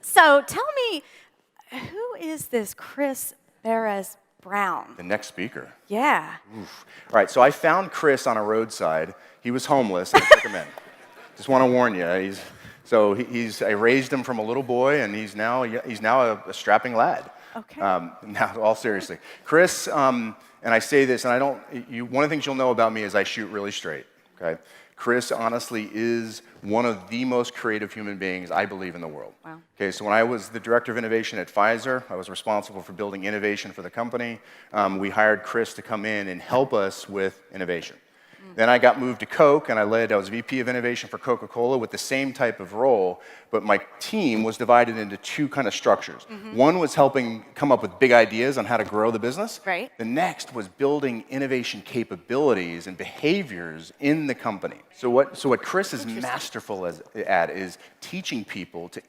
So tell me, who is this Chris Baréz-Brown? The next speaker. Yeah. Oof. All right, so I found Chris on a roadside. He was homeless, and I took him in. Just want to warn you. I raised him from a little boy, and he's now a strapping lad. Okay. Now, all seriously, Chris, and I say this, and one of the things you'll know about me is I shoot really straight. Okay. Chris, honestly, is one of the most creative human beings I believe in the world. Wow. Okay, so when I was the director of innovation at Pfizer, I was responsible for building innovation for the company. We hired Chris to come in and help us with innovation. Then I got moved to Coke, and I was VP of Innovation for Coca-Cola with the same type of role, but my team was divided into two kind of structures. One was helping come up with big ideas on how to grow the business. Right. The next was building innovation capabilities and behaviors in the company. So what Chris is masterful at is teaching people to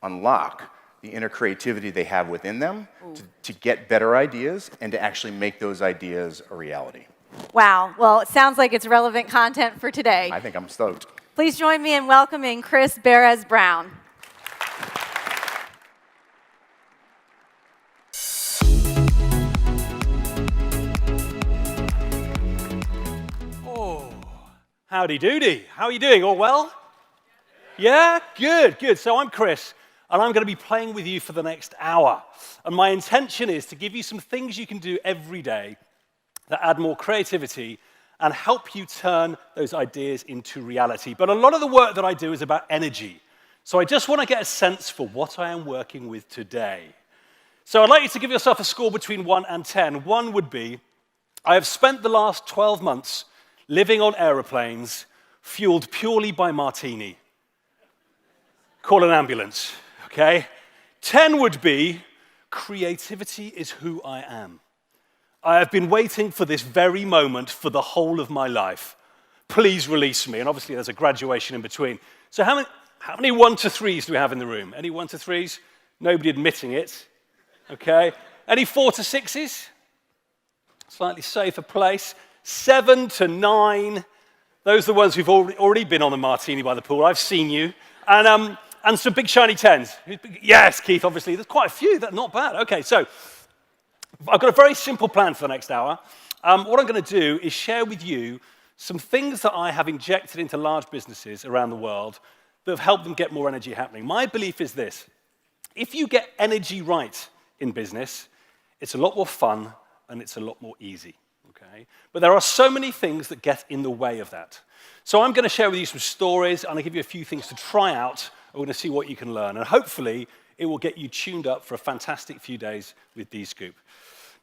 unlock the inner creativity they have within them to get better ideas and to actually make those ideas a reality. Wow. Well, it sounds like it's relevant content for today. I think I'm stoked. Please join me in welcoming Chris Baréz-Brown. Oh, howdy doody. How are you doing? All well? Yeah? Good, good. So I'm Chris, and I'm going to be playing with you for the next hour. And my intention is to give you some things you can do every day that add more creativity and help you turn those ideas into reality. But a lot of the work that I do is about energy. So I just want to get a sense for what I am working with today. So I'd like you to give yourself a score between 1 and 10. 1 would be, I have spent the last 12 months living on aeroplanes fueled purely by martini. Call an ambulance, okay? 10 would be, creativity is who I am. I have been waiting for this very moment for the whole of my life. Please release me. And obviously, there's a graduation in between. So how many 1 to 3s do we have in the room? Any 1 to 3s? Nobody admitting it. Okay. Any 4 to 6s? Slightly safer place. 7 to 9. Those are the ones who've already been on the martini by the pool. I've seen you. And some big shiny 10s. Yes, Keith, obviously. There's quite a few. That's not bad. Okay, so I've got a very simple plan for the next hour. What I'm going to do is share with you some things that I have injected into large businesses around the world that have helped them get more energy happening. My belief is this. If you get energy right in business, it's a lot more fun and it's a lot more easy. Okay? But there are so many things that get in the way of that. So I'm going to share with you some stories and I'll give you a few things to try out. We're going to see what you can learn. And hopefully, it will get you tuned up for a fantastic few days with D-Scoop.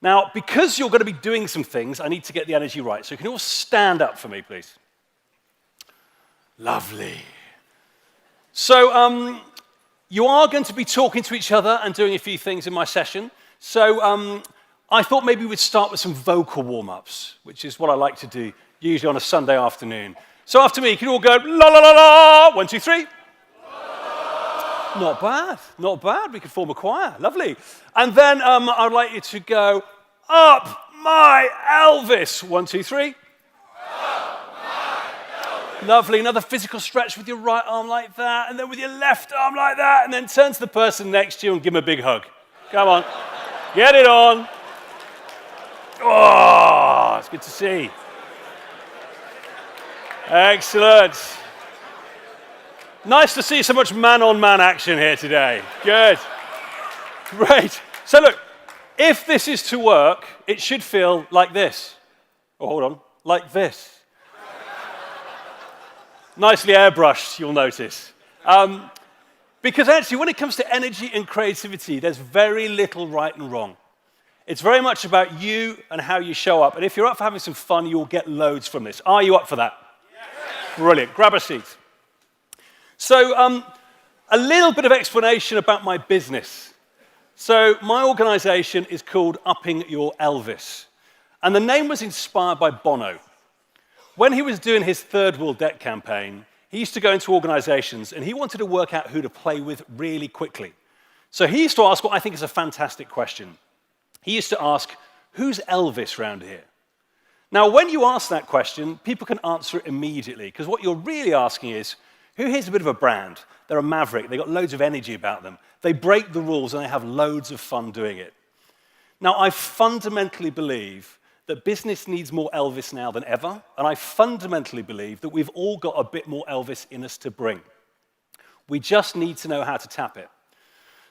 Now, because you're going to be doing some things, I need to get the energy right. So can you all stand up for me, please? Lovely. So you are going to be talking to each other and doing a few things in my session. So I thought maybe we'd start with some vocal warm-ups, which is what I like to do, usually on a Sunday afternoon. So after me, can you all go, la, la, la, la, 1, 2, 3. Not bad, not bad. We could form a choir. Lovely. And then I'd like you to go, up my Elvis. 1, 2, 3. Up my Elvis. Lovely. Another physical stretch with your right arm like that, and then with your left arm like that, and then turn to the person next to you and give them a big hug. Come on. Get it on. Oh, it's good to see. Excellent. Nice to see so much man-on-man action here today. Good. Great. So look, if this is to work, it should feel like this. Oh, hold on. Like this. Nicely airbrushed, you'll notice. Because actually, when it comes to energy and creativity, there's very little right and wrong. It's very much about you and how you show up. And if you're up for having some fun, you'll get loads from this. Are you up for that? Yes. Brilliant. Grab a seat. So a little bit of explanation about my business. So my organization is called Upping Your Elvis. And the name was inspired by Bono. When he was doing his Third World Debt campaign, he used to go into organizations and he wanted to work out who to play with really quickly. So he used to ask what I think is a fantastic question. He used to ask, who's Elvis round here? Now, when you ask that question, people can answer it immediately, because what you're really asking is, Who here's a bit of a brand? They're a maverick. They've got loads of energy about them. They break the rules and they have loads of fun doing it. Now, I fundamentally believe that business needs more Elvis now than ever, and I fundamentally believe that we've all got a bit more Elvis in us to bring. We just need to know how to tap it.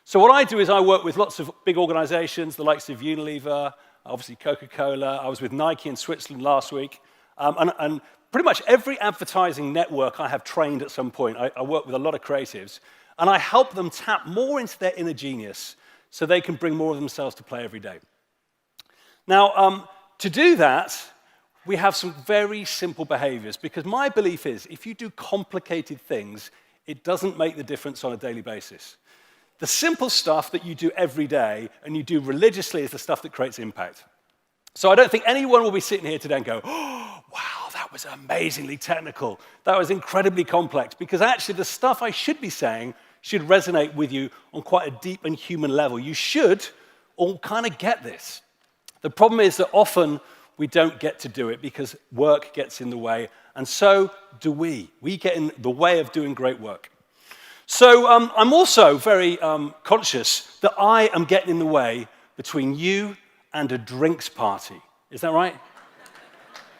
So what I do is I work with lots of big organizations, the likes of Unilever, obviously Coca-Cola. I was with Nike in Switzerland last week. And pretty much every advertising network I have trained at some point. I work with a lot of creatives, and I help them tap more into their inner genius so they can bring more of themselves to play every day. Now, to do that, we have some very simple behaviors, because my belief is if you do complicated things, it doesn't make the difference on a daily basis. The simple stuff that you do every day and you do religiously is the stuff that creates impact. So I don't think anyone will be sitting here today and go, oh, wow, that was amazingly technical. That was incredibly complex, because actually the stuff I should be saying should resonate with you on quite a deep and human level. You should all kind of get this. The problem is that often we don't get to do it because work gets in the way, and so do we. We get in the way of doing great work. So I'm also very conscious that I am getting in the way between you and a drinks party. Is that right?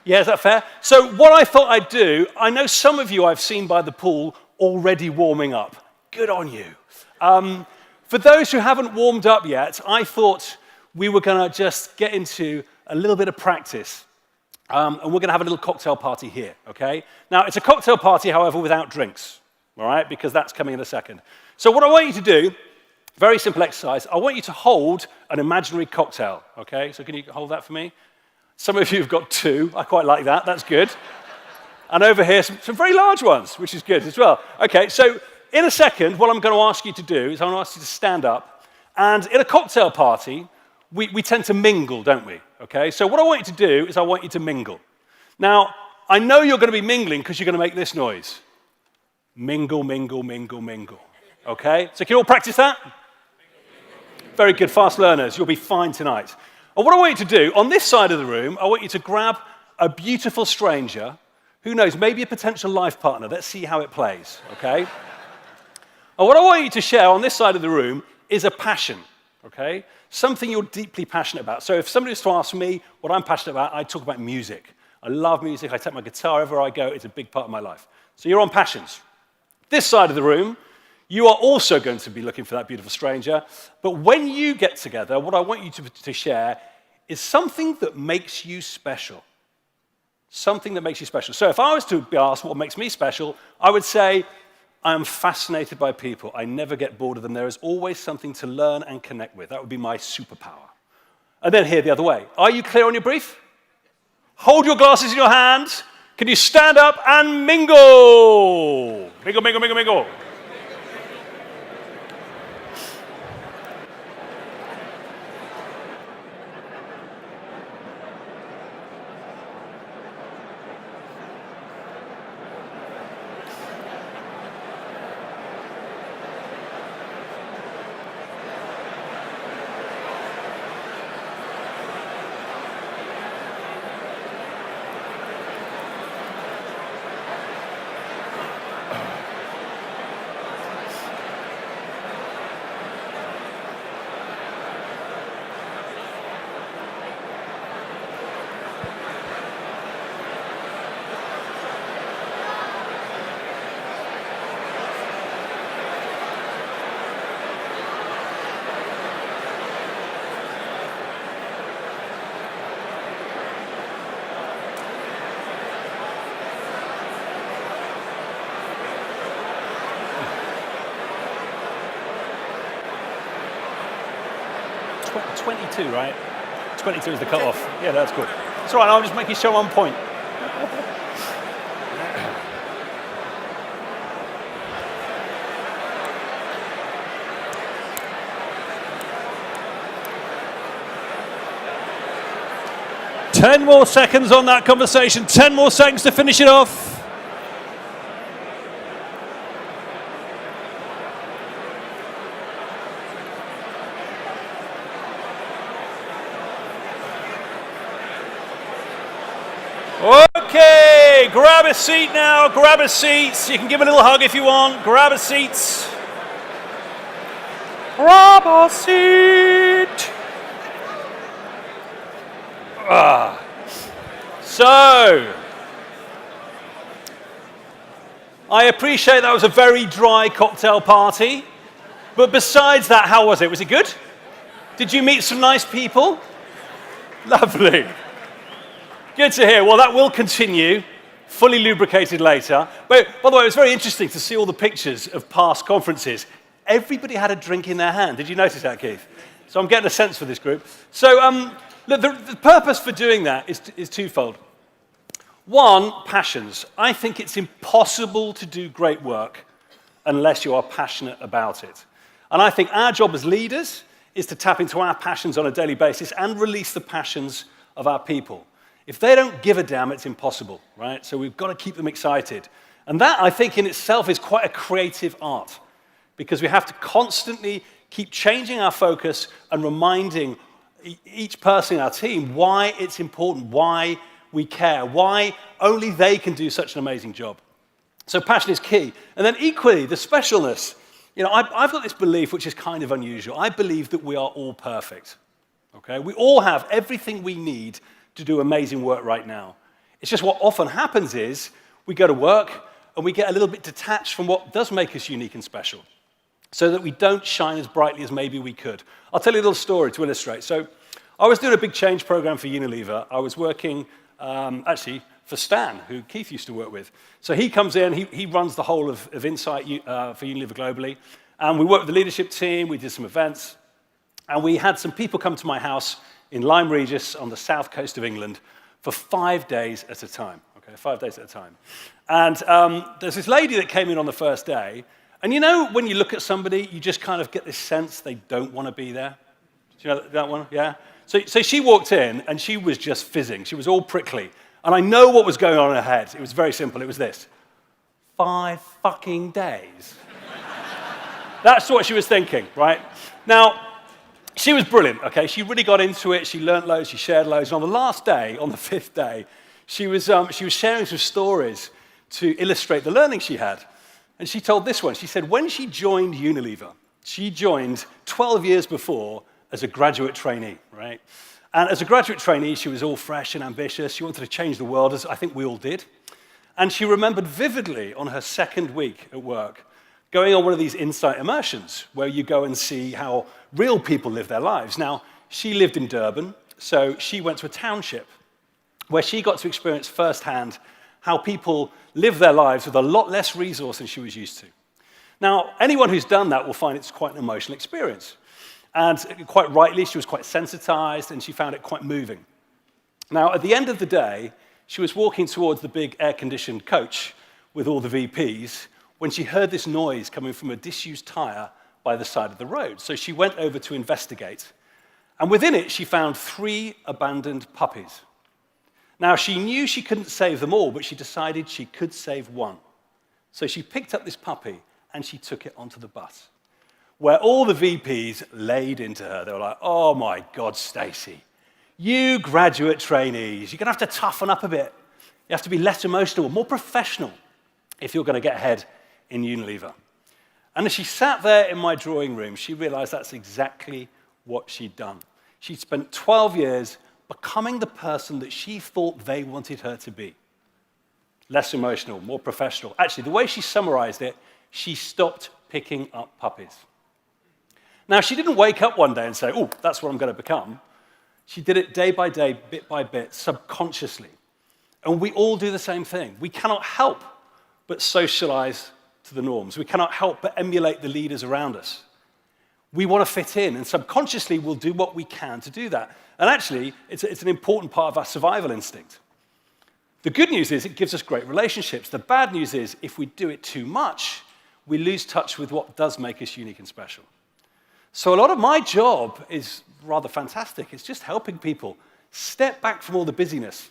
Yeah, is that fair? So what I thought I'd do, I know some of you I've seen by the pool already warming up. Good on you. For those who haven't warmed up yet, I thought we were going to just get into a little bit of practice. And we're going to have a little cocktail party here, okay? Now, it's a cocktail party, however, without drinks, all right? Because that's coming in a second. So what I want you to do, very simple exercise, I want you to hold an imaginary cocktail, okay? So can you hold that for me? Some of you have got two. I quite like that. That's good. And over here, some very large ones, which is good as well. Okay, so in a second, what I'm going to ask you to do is I'm going to ask you to stand up. And in a cocktail party, we tend to mingle, don't we? Okay, so what I want you to do is I want you to mingle. Now, I know you're going to be mingling because you're going to make this noise. Mingle, mingle, mingle, mingle. Okay, so can you all practice that? Very good, fast learners. You'll be fine tonight. And what I want you to do, on this side of the room, I want you to grab a beautiful stranger, who knows, maybe a potential life partner. Let's see how it plays, okay? And what I want you to share on this side of the room is a passion, okay? Something you're deeply passionate about. So if somebody was to ask me what I'm passionate about, I talk about music. I love music. I take my guitar wherever I go. It's a big part of my life. So you're on passions. This side of the room, you are also going to be looking for that beautiful stranger. But when you get together, what I want you to share is something that makes you special. Something that makes you special. So if I was to be asked what makes me special, I would say I am fascinated by people. I never get bored of them. There is always something to learn and connect with. That would be my superpower. And then here, the other way. Are you clear on your brief? Hold your glasses in your hand. Can you stand up and mingle? Mingle, mingle, mingle, mingle. Tw 22, right? 22 is the cutoff. Yeah, that's good. It's all right, I'll just make you show on point. Ten more seconds on that conversation. 10 more seconds to finish it off. Okay, Okay, grab a seat now, grab a seat. You can give a little hug if you want. Grab a seat. Grab a seat. So, I appreciate that was a very dry cocktail party, but besides that, how was it? Was it good? Did you meet some nice people? Lovely. Good to hear. Well, that will continue, fully lubricated later. But by the way, it was very interesting to see all the pictures of past conferences. Everybody had a drink in their hand. Did you notice that, Keith? So I'm getting a sense for this group. So look, the purpose for doing that is twofold. One, passions. I think it's impossible to do great work unless you are passionate about it. And I think our job as leaders is to tap into our passions on a daily basis and release the passions of our people. If they don't give a damn, it's impossible, right? So we've got to keep them excited. And that, I think, in itself is quite a creative art, because we have to constantly keep changing our focus and reminding each person in our team why it's important, why we care, why only they can do such an amazing job. So passion is key. And then equally, the specialness. You know, I've got this belief which is kind of unusual. I believe that we are all perfect, okay? We all have everything we need to do amazing work right now. It's just what often happens is we go to work and we get a little bit detached from what does make us unique and special, so that we don't shine as brightly as maybe we could. I'll tell you a little story to illustrate. So I was doing a big change program for Unilever. I was working, actually, for Stan, who Keith used to work with. So he comes in, he runs the whole of Insight for Unilever globally. And we worked with the leadership team, we did some events, and we had some people come to my house in Lyme Regis on the south coast of England for 5 days at a time, okay, 5 days at a time. And there's this lady that came in on the first day, and you know when you look at somebody, you just kind of get this sense they don't want to be there? Do you know that one? Yeah? So she walked in, and she was just fizzing. She was all prickly. And I know what was going on in her head. It was very simple. It was this: 5 fucking days. That's what she was thinking, right? Now, she was brilliant, okay? She really got into it. She learned loads. She shared loads. And on the last day, on the 5th day, she was sharing some stories to illustrate the learning she had. And she told this one. She said when she joined Unilever, she joined 12 years before as a graduate trainee, right? And as a graduate trainee, she was all fresh and ambitious. She wanted to change the world, as I think we all did. And she remembered vividly on her 2nd week at work going on one of these insight immersions where you go and see how real people live their lives. Now, she lived in Durban, so she went to a township where she got to experience firsthand how people live their lives with a lot less resource than she was used to. Now, anyone who's done that will find it's quite an emotional experience. And quite rightly, she was quite sensitized, and she found it quite moving. Now, at the end of the day, she was walking towards the big air-conditioned coach with all the VPs when she heard this noise coming from a disused tire by the side of the road. So she went over to investigate, and within it, she found 3 abandoned puppies. Now, she knew she couldn't save them all, but she decided she could save one. So she picked up this puppy, and she took it onto the bus, where all the VPs laid into her. They were like, oh my God, Stacey, you graduate trainees, you're going to have to toughen up a bit. You have to be less emotional, more professional if you're going to get ahead in Unilever. And as she sat there in my drawing room, she realized that's exactly what she'd done. She'd spent 12 years becoming the person that she thought they wanted her to be. Less emotional, more professional. Actually, the way she summarized it, she stopped picking up puppies. Now, she didn't wake up one day and say, oh, that's what I'm going to become. She did it day by day, bit by bit, subconsciously. And we all do the same thing. We cannot help but socialize to the norms. We cannot help but emulate the leaders around us. We want to fit in, and subconsciously we'll do what we can to do that. And actually, it's an important part of our survival instinct. The good news is it gives us great relationships. The bad news is if we do it too much, we lose touch with what does make us unique and special. So a lot of my job is rather fantastic. It's just helping people step back from all the busyness,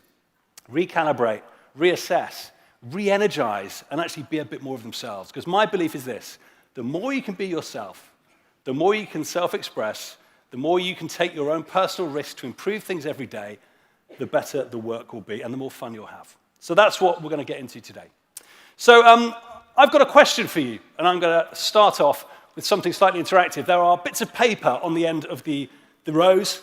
recalibrate, reassess, re-energize, and actually be a bit more of themselves. Because my belief is this: the more you can be yourself, the more you can self-express, the more you can take your own personal risk to improve things every day, the better the work will be and the more fun you'll have. So that's what we're going to get into today. So I've got a question for you, and I'm going to start off with something slightly interactive. There are bits of paper on the end of the rows.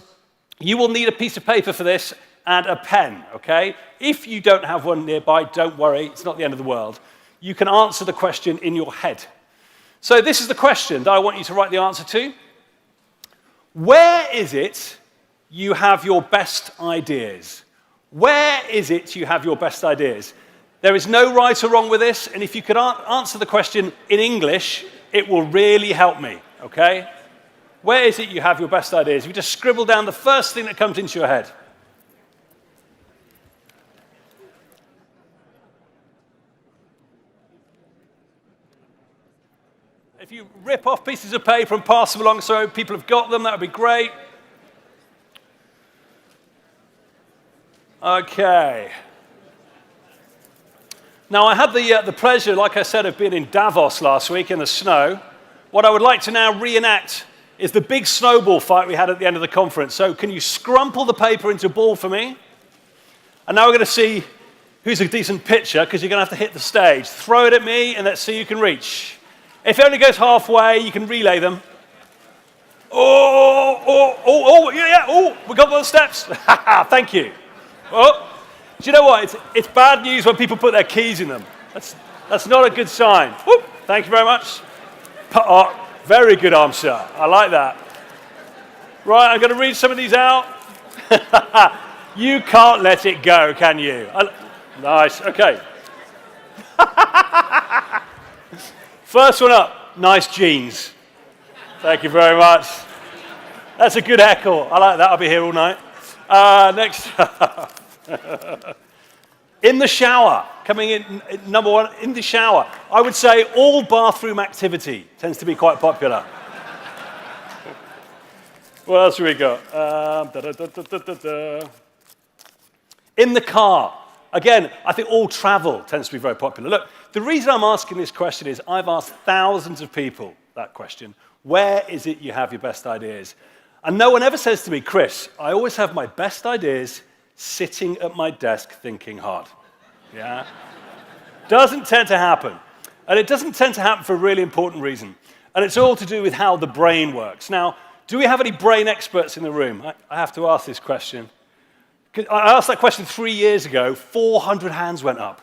You will need a piece of paper for this and a pen, okay? If you don't have one nearby, don't worry, it's not the end of the world. You can answer the question in your head. So this is the question that I want you to write the answer to. Where is it you have your best ideas? Where is it you have your best ideas? There is no right or wrong with this, and if you could answer the question in English, it will really help me, okay? Where is it you have your best ideas? You just scribble down the first thing that comes into your head. If you rip off pieces of paper and pass them along so people have got them, that would be great. Okay. Now, I had the pleasure, like I said, of being in Davos last week in the snow. What I would like to now reenact is the big snowball fight we had at the end of the conference. So can you scrumple the paper into a ball for me? And now we're going to see who's a decent pitcher, because you're going to have to hit the stage. Throw it at me, and let's see who can reach. If it only goes halfway, you can relay them. Oh, we got those steps. Thank you. Oh, do you know what? It's bad news when people put their keys in them. That's not a good sign. Whoop, thank you very much. Oh, very good answer. I like that. Right, I'm going to read some of these out. You can't let it go, can you? Nice, okay. First one up, nice jeans. Thank you very much. That's a good heckle. I like that. I'll be here all night. Next up. In the shower. Coming in, number one, in the shower. I would say all bathroom activity tends to be quite popular. What else have we got? In the car. Again, I think all travel tends to be very popular. Look, the reason I'm asking this question is I've asked thousands of people that question. Where is it you have your best ideas? And no one ever says to me, Chris, I always have my best ideas sitting at my desk thinking hard. Yeah? Doesn't tend to happen. And it doesn't tend to happen for a really important reason. And it's all to do with how the brain works. Now, do we have any brain experts in the room? I have to ask this question. I asked that question 3 years ago, 400 hands went up.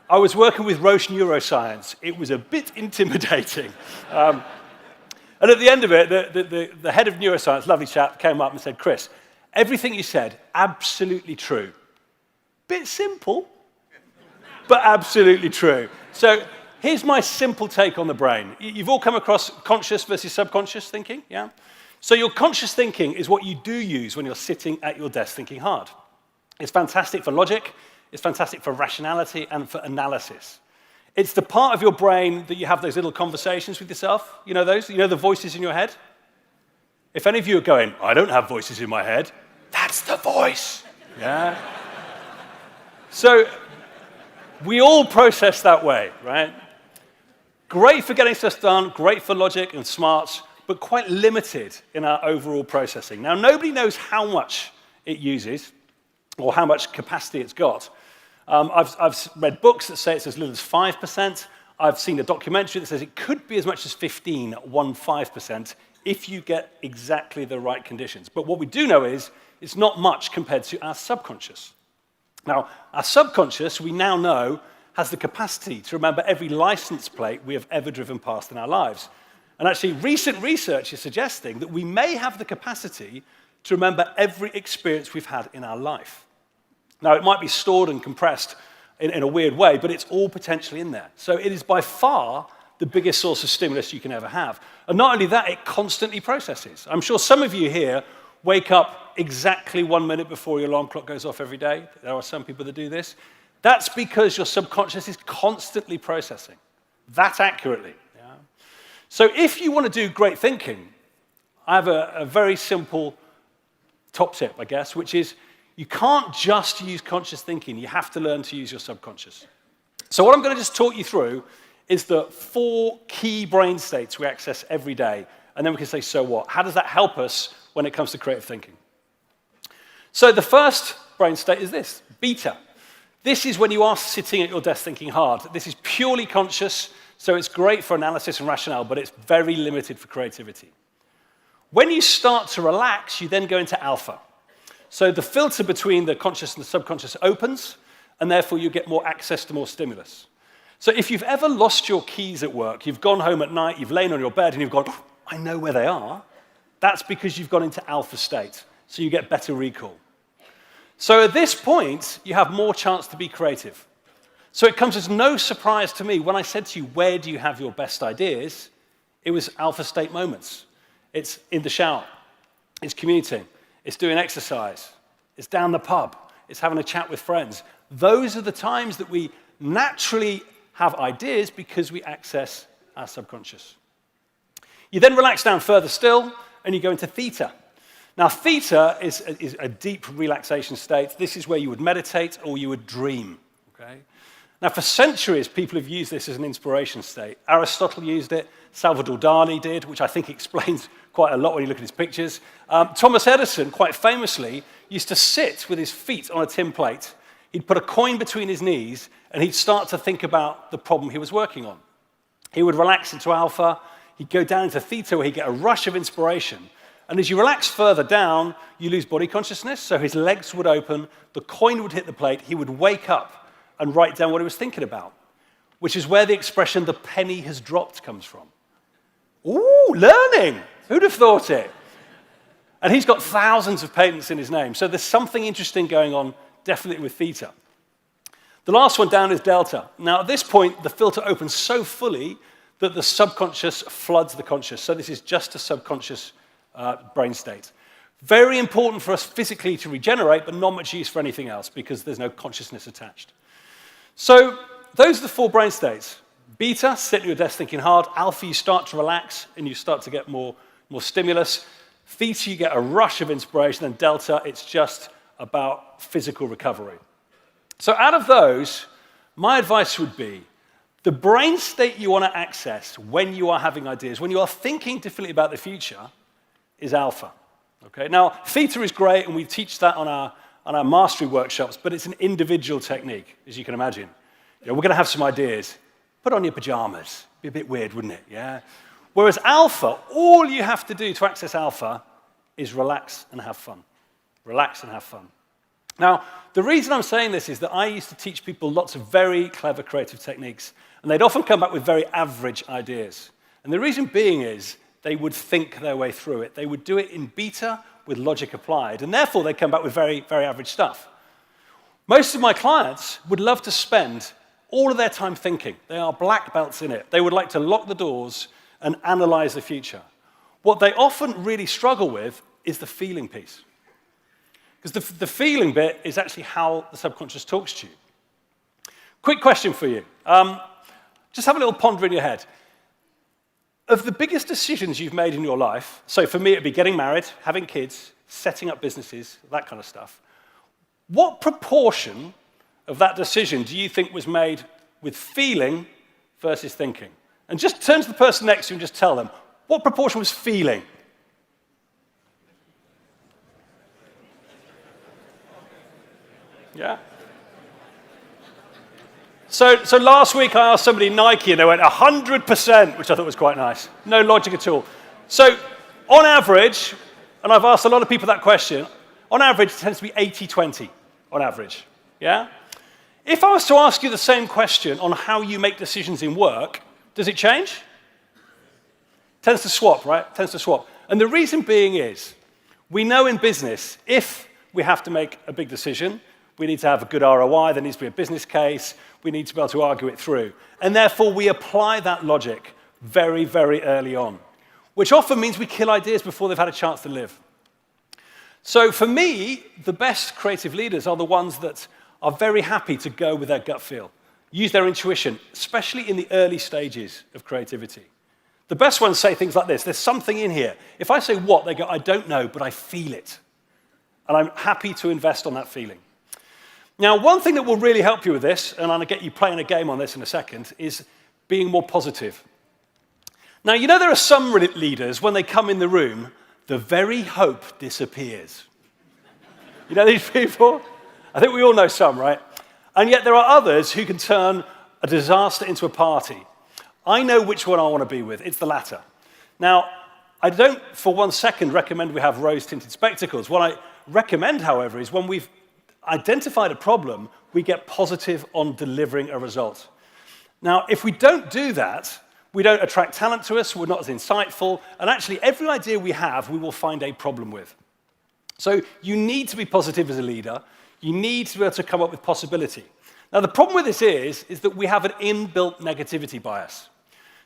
I was working with Roche Neuroscience. It was a bit intimidating. And at the end of it, the head of neuroscience, lovely chap, came up and said, Chris, everything you said, absolutely true. Bit simple, but absolutely true. So here's my simple take on the brain. You've all come across conscious versus subconscious thinking, yeah? So your conscious thinking is what you do use when you're sitting at your desk thinking hard. It's fantastic for logic, it's fantastic for rationality and for analysis. It's the part of your brain that you have those little conversations with yourself. You know those? You know the voices in your head? If any of you are going, I don't have voices in my head, that's the voice. Yeah? So we all process that way, right? Great for getting stuff done, great for logic and smarts, but quite limited in our overall processing. Now, nobody knows how much it uses or how much capacity it's got. I've read books that say it's as little as 5%. I've seen a documentary that says it could be as much as 15% if you get exactly the right conditions. But what we do know is it's not much compared to our subconscious. Now, our subconscious, we now know, has the capacity to remember every license plate we have ever driven past in our lives. And actually, recent research is suggesting that we may have the capacity to remember every experience we've had in our life. Now, it might be stored and compressed in a weird way, but it's all potentially in there. So it is by far the biggest source of stimulus you can ever have. And not only that, it constantly processes. I'm sure some of you here wake up exactly 1 minute before your alarm clock goes off every day. There are some people that do this. That's because your subconscious is constantly processing that accurately. Yeah? So if you want to do great thinking, I have a very simple top tip, I guess, which is you can't just use conscious thinking. You have to learn to use your subconscious. So what I'm going to just talk you through is the 4 key brain states we access every day. And then we can say, so what? How does that help us when it comes to creative thinking? So the first brain state is this, beta. This is when you are sitting at your desk thinking hard. This is purely conscious, so it's great for analysis and rationale, but it's very limited for creativity. When you start to relax, you then go into alpha. So the filter between the conscious and the subconscious opens, and therefore you get more access to more stimulus. So if you've ever lost your keys at work, you've gone home at night, you've lain on your bed, and you've gone, oh, I know where they are, that's because you've gone into alpha state, so you get better recall. So at this point, you have more chance to be creative. So it comes as no surprise to me when I said to you, where do you have your best ideas? It was alpha state moments. It's in the shower, it's commuting, it's doing exercise, it's down the pub, it's having a chat with friends. Those are the times that we naturally have ideas because we access our subconscious. You then relax down further still, and you go into theta. Now, theta is a deep relaxation state. This is where you would meditate or you would dream. Okay? Now, for centuries, people have used this as an inspiration state. Aristotle used it, Salvador Dali did, which I think explains quite a lot when you look at his pictures. Thomas Edison, quite famously, used to sit with his feet on a tin plate. He'd put a coin between his knees, and he'd start to think about the problem he was working on. He would relax into alpha. He'd go down into theta, where he'd get a rush of inspiration. And as you relax further down, you lose body consciousness, so his legs would open, the coin would hit the plate, he would wake up and write down what he was thinking about, which is where the expression, the penny has dropped, comes from. Ooh, learning! Who'd have thought it? And he's got thousands of patents in his name, so there's something interesting going on, definitely with theta. The last one down is delta. Now, at this point, the filter opens so fully that the subconscious floods the conscious, so this is just a subconscious brain state. Very important for us physically to regenerate, but not much use for anything else because there's no consciousness attached. So those are the 4 brain states. Beta, sit at your desk thinking hard. Alpha, you start to relax and you start to get more stimulus. Theta, you get a rush of inspiration. And delta, it's just about physical recovery. So out of those, my advice would be the brain state you want to access when you are having ideas, when you are thinking differently about the future, is alpha. Okay? Now, theta is great, and we teach that on our mastery workshops, but it's an individual technique, as you can imagine. You know, we're going to have some ideas. Put on your pajamas. Be a bit weird, wouldn't it? Yeah? Whereas alpha, all you have to do to access alpha is relax and have fun. Relax and have fun. Now, the reason I'm saying this is that I used to teach people lots of very clever creative techniques, and they'd often come back with very average ideas. And the reason being is they would think their way through it. They would do it in beta with logic applied, and therefore they'd come back with very, very average stuff. Most of my clients would love to spend all of their time thinking. They are black belts in it. They would like to lock the doors and analyze the future. What they often really struggle with is the feeling piece. Because the feeling bit is actually how the subconscious talks to you. Quick question for you. Just have a little ponder in your head. Of the biggest decisions you've made in your life, so for me it'd be getting married, having kids, setting up businesses, that kind of stuff, what proportion of that decision do you think was made with feeling versus thinking? And just turn to the person next to you and just tell them, what proportion was feeling? Yeah? So last week I asked somebody Nike and they went 100%, which I thought was quite nice. No logic at all. So on average, and I've asked a lot of people that question, on average it tends to be 80-20 on average. Yeah? If I was to ask you the same question on how you make decisions in work, does it change? Tends to swap, right? Tends to swap. And the reason being is, we know in business, if we have to make a big decision, we need to have a good ROI, there needs to be a business case, we need to be able to argue it through. And therefore, we apply that logic very, very early on, which often means we kill ideas before they've had a chance to live. So for me, the best creative leaders are the ones that are very happy to go with their gut feel, use their intuition, especially in the early stages of creativity. The best ones say things like this: there's something in here. If I say what, they go, I don't know, but I feel it. And I'm happy to invest on that feeling. Now, one thing that will really help you with this, and I'm going to get you playing a game on this in a second, is being more positive. Now, you know there are some leaders, when they come in the room, the very hope disappears. You know these people? I think we all know some, right? And yet there are others who can turn a disaster into a party. I know which one I want to be with. It's the latter. Now, I don't for 1 second recommend we have rose-tinted spectacles. What I recommend, however, is when we've identified a problem, we get positive on delivering a result. Now, if we don't do that, we don't attract talent to us, we're not as insightful, and actually every idea we have, we will find a problem with. So you need to be positive as a leader. You need to be able to come up with possibility. Now, the problem with this is that we have an inbuilt negativity bias.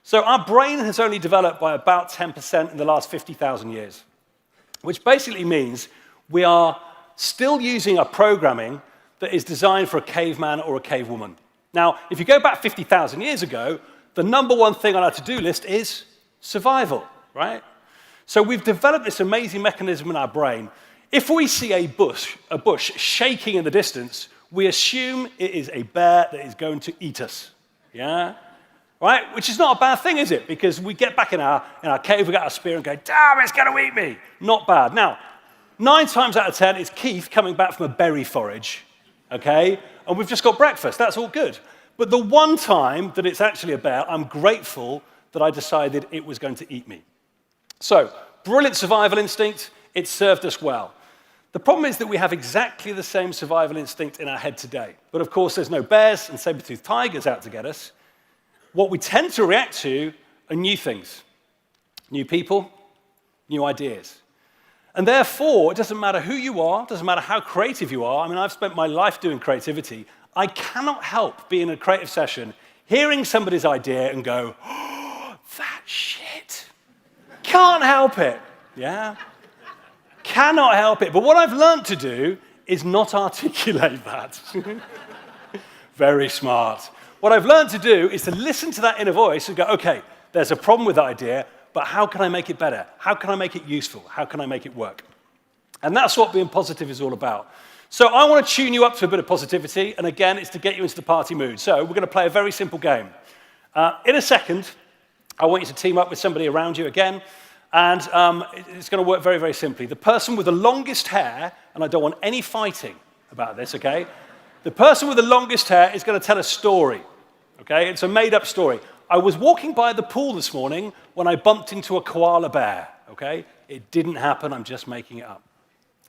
So our brain has only developed by about 10% in the last 50,000 years, which basically means we are still using a programming that is designed for a caveman or a cavewoman. Now, if you go back 50,000 years ago, the number one thing on our to-do list is survival, right? So we've developed this amazing mechanism in our brain. If we see a bush shaking in the distance, we assume it is a bear that is going to eat us, yeah? Right? Which is not a bad thing, is it? Because we get back in our cave, we get our spear and go, damn, it's going to eat me. Not bad. Now, 9 times out of 10, it's Keith coming back from a berry forage, okay? And we've just got breakfast. That's all good. But the one time that it's actually a bear, I'm grateful that I decided it was going to eat me. So, brilliant survival instinct. It served us well. The problem is that we have exactly the same survival instinct in our head today. But of course, there's no bears and saber-toothed tigers out to get us. What we tend to react to are new things, new people, new ideas. And therefore, it doesn't matter who you are, it doesn't matter how creative you are. I mean, I've spent my life doing creativity. I cannot help being in a creative session, hearing somebody's idea and go, oh, that shit. Can't help it, yeah? Cannot help it. But what I've learned to do is not articulate that. Very smart. What I've learned to do is to listen to that inner voice and go, okay, there's a problem with that idea, but how can I make it better? How can I make it useful? How can I make it work? And that's what being positive is all about. So I want to tune you up to a bit of positivity, and again, it's to get you into the party mood. So we're going to play a very simple game. In a second, I want you to team up with somebody around you again, and it's going to work very, very simply. The person with the longest hair, and I don't want any fighting about this, okay? The person with the longest hair is going to tell a story, okay? It's a made-up story. I was walking by the pool this morning when I bumped into a koala bear, okay? It didn't happen, I'm just making it up.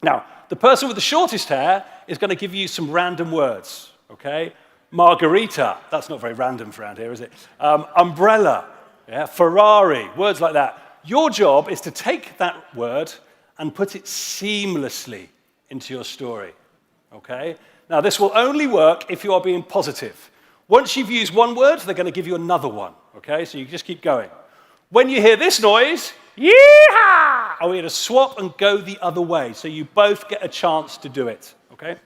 Now, the person with the shortest hair is going to give you some random words, okay? Margarita, that's not very random around here, is it? Umbrella, yeah? Ferrari, words like that. Your job is to take that word and put it seamlessly into your story, okay? Now, this will only work if you are being positive. Once you've used one word, they're going to give you another one, okay? So you just keep going. When you hear this noise, yeehaw! I want you to swap and go the other way, so you both get a chance to do it, okay?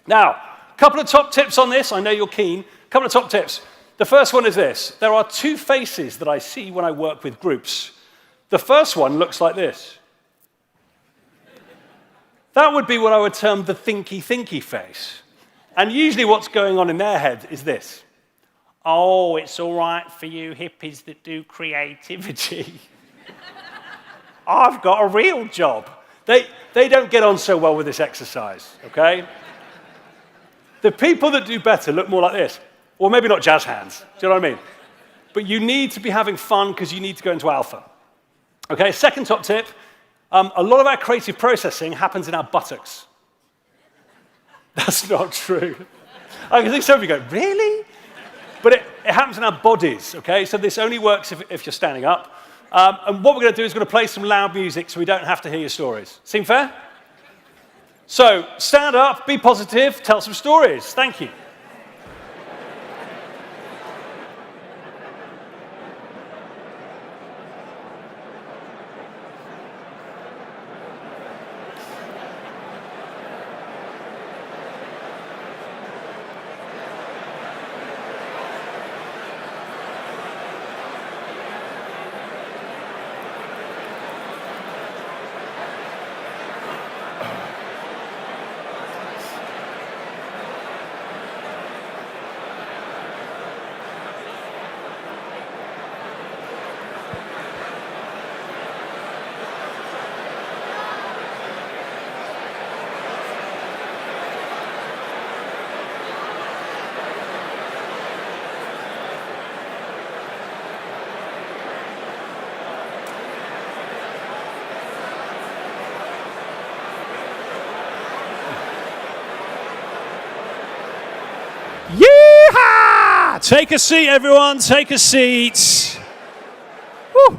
Now, a couple of top tips on this. I know you're keen. A couple of top tips. The first one is this. There are 2 faces that I see when I work with groups. The first one looks like this. That would be what I would term the thinky face. And usually what's going on in their head is this. Oh, it's all right for you hippies that do creativity. I've got a real job. They don't get on so well with this exercise, okay? The people that do better look more like this. Or maybe not jazz hands, do you know what I mean? But you need to be having fun because you need to go into alpha. Okay, second top tip, a lot of our creative processing happens in our buttocks. That's not true. I think some of you go, really? But it happens in our bodies, okay? So this only works if you're standing up. And what we're going to do is we're going to play some loud music so we don't have to hear your stories. Seem fair? So stand up, be positive, tell some stories. Thank you. Take a seat, everyone. Take a seat. Woo.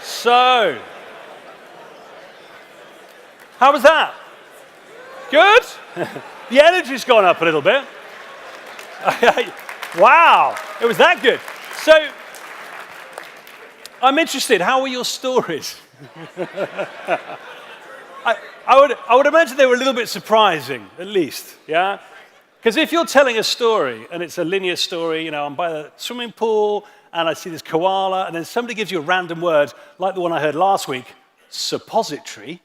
So, how was that? Good? The energy's gone up a little bit. Wow, it was that good. So, I'm interested, how were your stories? I would imagine they were a little bit surprising, at least, yeah? Because if you're telling a story, and it's a linear story, you know, I'm by the swimming pool, and I see this koala, and then somebody gives you a random word, like the one I heard last week, suppository,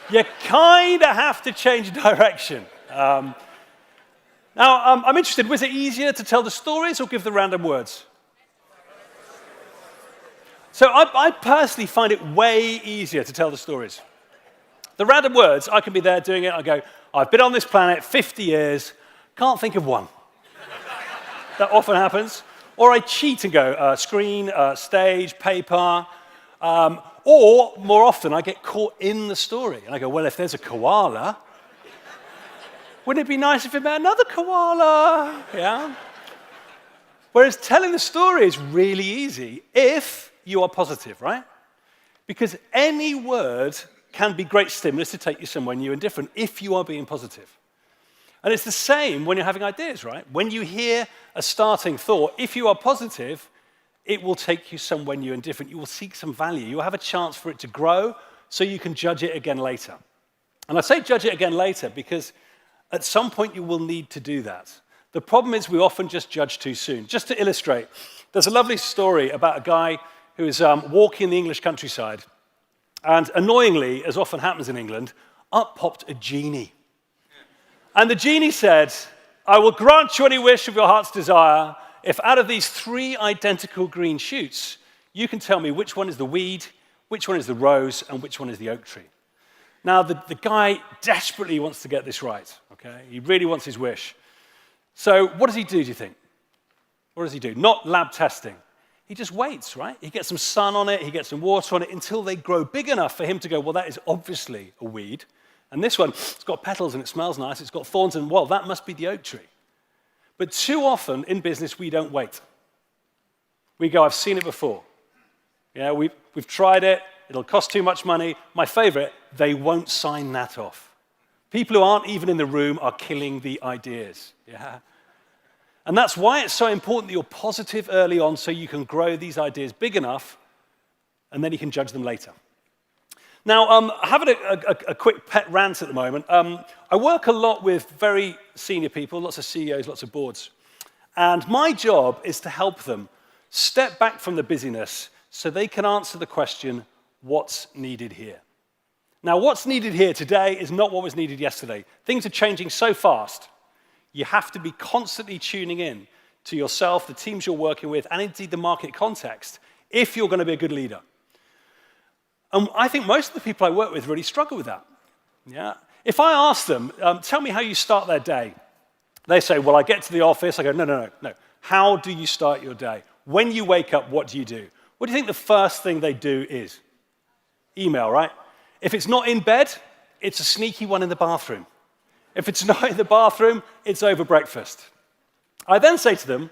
you kind of have to change direction. Now, I'm interested, was it easier to tell the stories or give the random words? So I personally find it way easier to tell the stories. The random words, I can be there doing it, I go, I've been on this planet 50 years, can't think of one. That often happens. Or I cheat and go, screen, stage, paper. Or, more often, I get caught in the story. And I go, well, if there's a koala, wouldn't it be nice if it met another koala? Yeah? Whereas telling the story is really easy if you are positive, right? Because any word can be great stimulus to take you somewhere new and different if you are being positive. And it's the same when you're having ideas, right? When you hear a starting thought, if you are positive, it will take you somewhere new and different. You will seek some value. You will have a chance for it to grow so you can judge it again later. And I say judge it again later because at some point you will need to do that. The problem is we often just judge too soon. Just to illustrate, there's a lovely story about a guy who is walking in the English countryside, and annoyingly, as often happens in England, up popped a genie. And the genie said, I will grant you any wish of your heart's desire if out of these 3 identical green shoots, you can tell me which one is the weed, which one is the rose, and which one is the oak tree. Now, the guy desperately wants to get this right, okay? He really wants his wish. So what does he do you think? What does he do? Not lab testing. He just waits, right? He gets some sun on it, he gets some water on it until they grow big enough for him to go, well, that is obviously a weed. And this one, it's got petals and it smells nice, it's got thorns, and well, that must be the oak tree. But too often in business, we don't wait. We go, I've seen it before. Yeah, we've tried it, it'll cost too much money. My favorite, they won't sign that off. People who aren't even in the room are killing the ideas. Yeah. And that's why it's so important that you're positive early on so you can grow these ideas big enough and then you can judge them later. Now, having a quick pet rant at the moment. I work a lot with very senior people, lots of CEOs, lots of boards. And my job is to help them step back from the busyness so they can answer the question, what's needed here? Now, what's needed here today is not what was needed yesterday. Things are changing so fast. You have to be constantly tuning in to yourself, the teams you're working with, and indeed the market context, if you're going to be a good leader. And I think most of the people I work with really struggle with that. Yeah? If I ask them, tell me how you start their day, they say, well, I get to the office. I go, no. How do you start your day? When you wake up, what do you do? What do you think the first thing they do is? Email, right? If it's not in bed, it's a sneaky one in the bathroom. If it's not in the bathroom, it's over breakfast. I then say to them,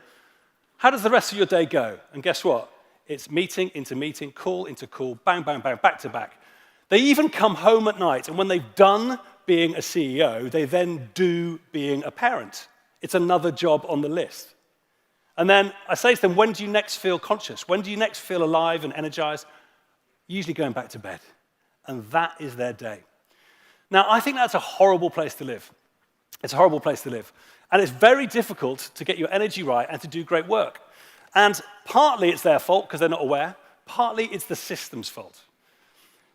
how does the rest of your day go? And guess what? It's meeting into meeting, call into call, bang, bang, bang, back to back. They even come home at night, and when they've done being a CEO, they then do being a parent. It's another job on the list. And then I say to them, when do you next feel conscious? When do you next feel alive and energized? Usually going back to bed. And that is their day. Now, I think that's a horrible place to live. It's a horrible place to live. And it's very difficult to get your energy right and to do great work. And partly it's their fault because they're not aware. Partly it's the system's fault.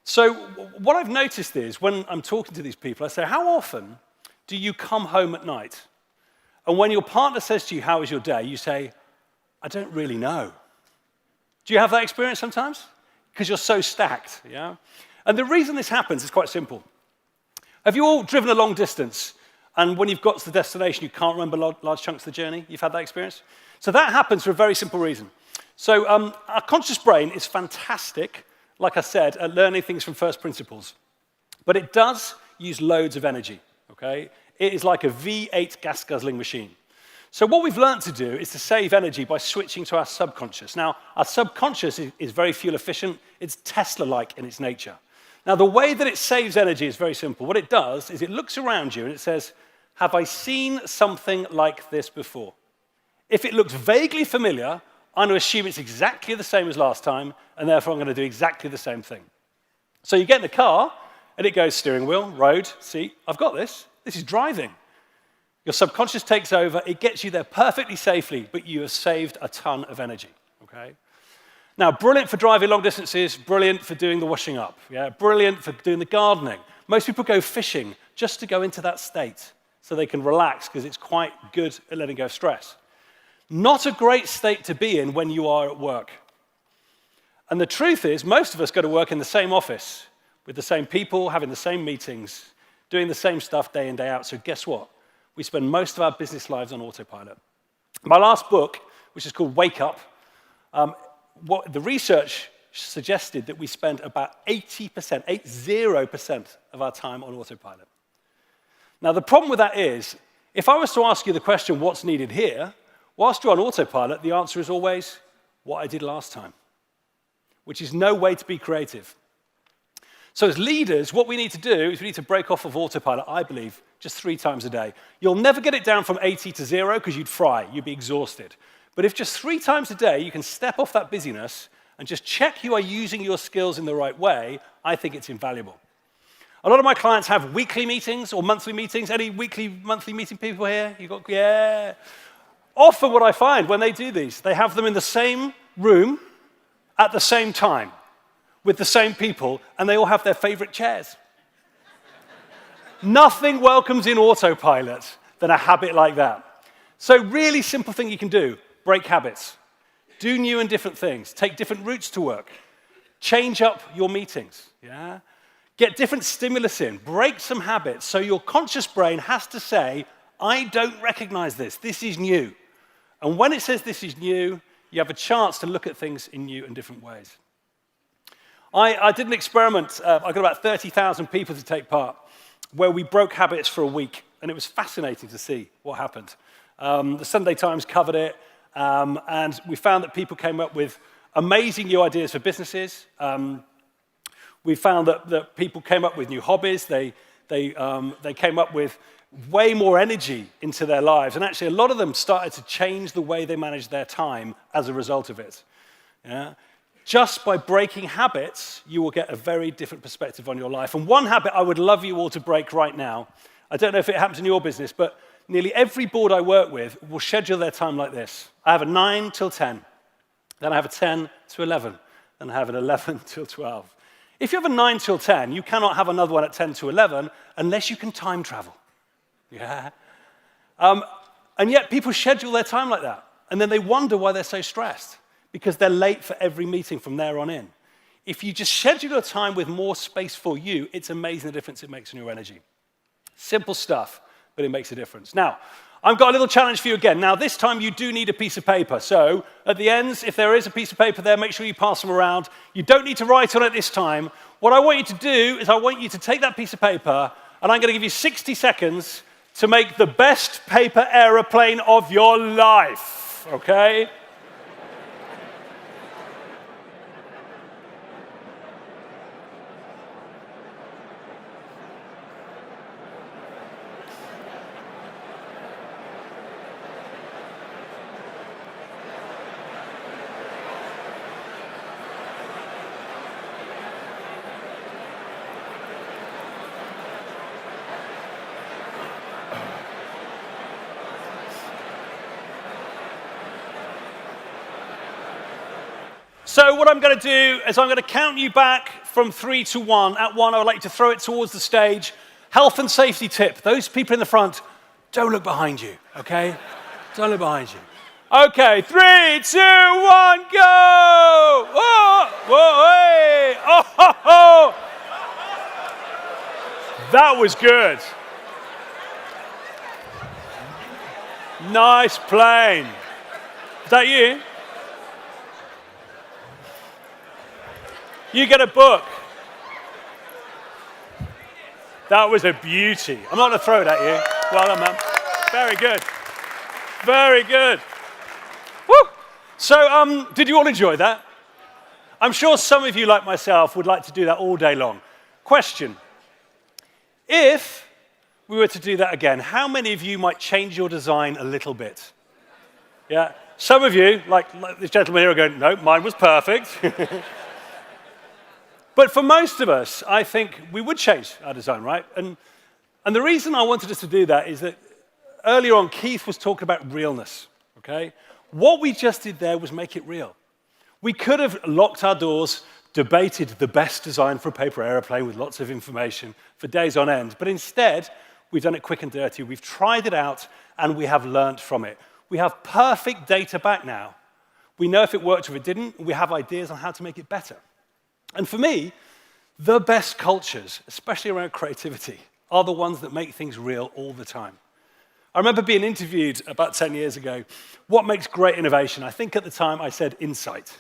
So what I've noticed is when I'm talking to these people, I say, how often do you come home at night? And when your partner says to you, how was your day? You say, I don't really know. Do you have that experience sometimes? Because you're so stacked, yeah? And the reason this happens is quite simple. Have you all driven a long distance, and when you've got to the destination, you can't remember large chunks of the journey? You've had that experience? So that happens for a very simple reason. So our conscious brain is fantastic, like I said, at learning things from first principles. But it does use loads of energy, okay? It is like a V8 gas-guzzling machine. So what we've learned to do is to save energy by switching to our subconscious. Now, our subconscious is very fuel efficient. It's Tesla-like in its nature. Now, the way that it saves energy is very simple. What it does is it looks around you and it says, have I seen something like this before? If it looks vaguely familiar, I'm going to assume it's exactly the same as last time, and therefore I'm going to do exactly the same thing. So you get in the car, and it goes steering wheel, road, seat. I've got this. This is driving. Your subconscious takes over. It gets you there perfectly safely, but you have saved a ton of energy, okay? Now, brilliant for driving long distances, brilliant for doing the washing up, yeah? Brilliant for doing the gardening. Most people go fishing just to go into that state so they can relax because it's quite good at letting go of stress. Not a great state to be in when you are at work. And the truth is, most of us go to work in the same office, with the same people, having the same meetings, doing the same stuff day in, day out. So guess what? We spend most of our business lives on autopilot. My last book, which is called Wake Up, what the research suggested that we spend about 80% of our time on autopilot. Now, the problem with that is, if I was to ask you the question, what's needed here, whilst you're on autopilot, the answer is always what I did last time, which is no way to be creative. So as leaders, what we need to do is we need to break off of autopilot, I believe, just 3 times a day. You'll never get it down from 80 to 0 because you'd fry, you'd be exhausted. But if just 3 times a day you can step off that busyness and just check you are using your skills in the right way, I think it's invaluable. A lot of my clients have weekly meetings or monthly meetings. Any weekly, monthly meeting people here? Yeah. Often what I find when they do these, they have them in the same room at the same time with the same people, and they all have their favorite chairs. Nothing welcomes in autopilot than a habit like that. So really simple thing you can do, break habits. Do new and different things. Take different routes to work. Change up your meetings, yeah? Get different stimulus in. Break some habits so your conscious brain has to say, I don't recognize this. This is new. And when it says this is new, you have a chance to look at things in new and different ways. I did an experiment. I got about 30,000 people to take part, where we broke habits for a week, and it was fascinating to see what happened. The Sunday Times covered it, and we found that people came up with amazing new ideas for businesses. We found that people came up with new hobbies. They came up with way more energy into their lives, and actually a lot of them started to change the way they managed their time as a result of it. Yeah? Just by breaking habits, you will get a very different perspective on your life. And one habit I would love you all to break right now, I don't know if it happens in your business, but nearly every board I work with will schedule their time like this. I have a 9 till 10, then I have a 10 to 11, then I have an 11 till 12. If you have a 9 till 10, you cannot have another one at 10 to 11 unless you can time travel. Yeah. And yet people schedule their time like that, and then they wonder why they're so stressed, because they're late for every meeting from there on in. If you just schedule a time with more space for you, it's amazing the difference it makes in your energy. Simple stuff, but it makes a difference. Now, I've got a little challenge for you again. Now, this time you do need a piece of paper. So at the ends, if there is a piece of paper there, make sure you pass them around. You don't need to write on it this time. What I want you to do is I want you to take that piece of paper, and I'm going to give you 60 seconds to make the best paper aeroplane of your life, okay? So what I'm going to do is I'm going to count you back from 3 to 1. At 1, I would like you to throw it towards the stage. Health and safety tip. Those people in the front, don't look behind you, okay? Don't look behind you. Okay, 3, 2, 1, go! Whoa, whoa, hey! Oh, ho, ho. That was good. Nice plane. Is that you? You get a book. That was a beauty. I'm not going to throw it at you. Well done, man. Very good. Very good. Woo! So, did you all enjoy that? I'm sure some of you, like myself, would like to do that all day long. Question. If we were to do that again, how many of you might change your design a little bit? Yeah? Some of you, like this gentleman here, are going, no, mine was perfect. But for most of us, I think we would change our design, right? And the reason I wanted us to do that is that earlier on, Keith was talking about realness, okay? What we just did there was make it real. We could have locked our doors, debated the best design for a paper airplane with lots of information for days on end, but instead, we've done it quick and dirty. We've tried it out, and we have learned from it. We have perfect data back now. We know if it worked or if it didn't. We have ideas on how to make it better. And for me, the best cultures, especially around creativity, are the ones that make things real all the time. I remember being interviewed about 10 years ago. What makes great innovation? I think at the time I said insight.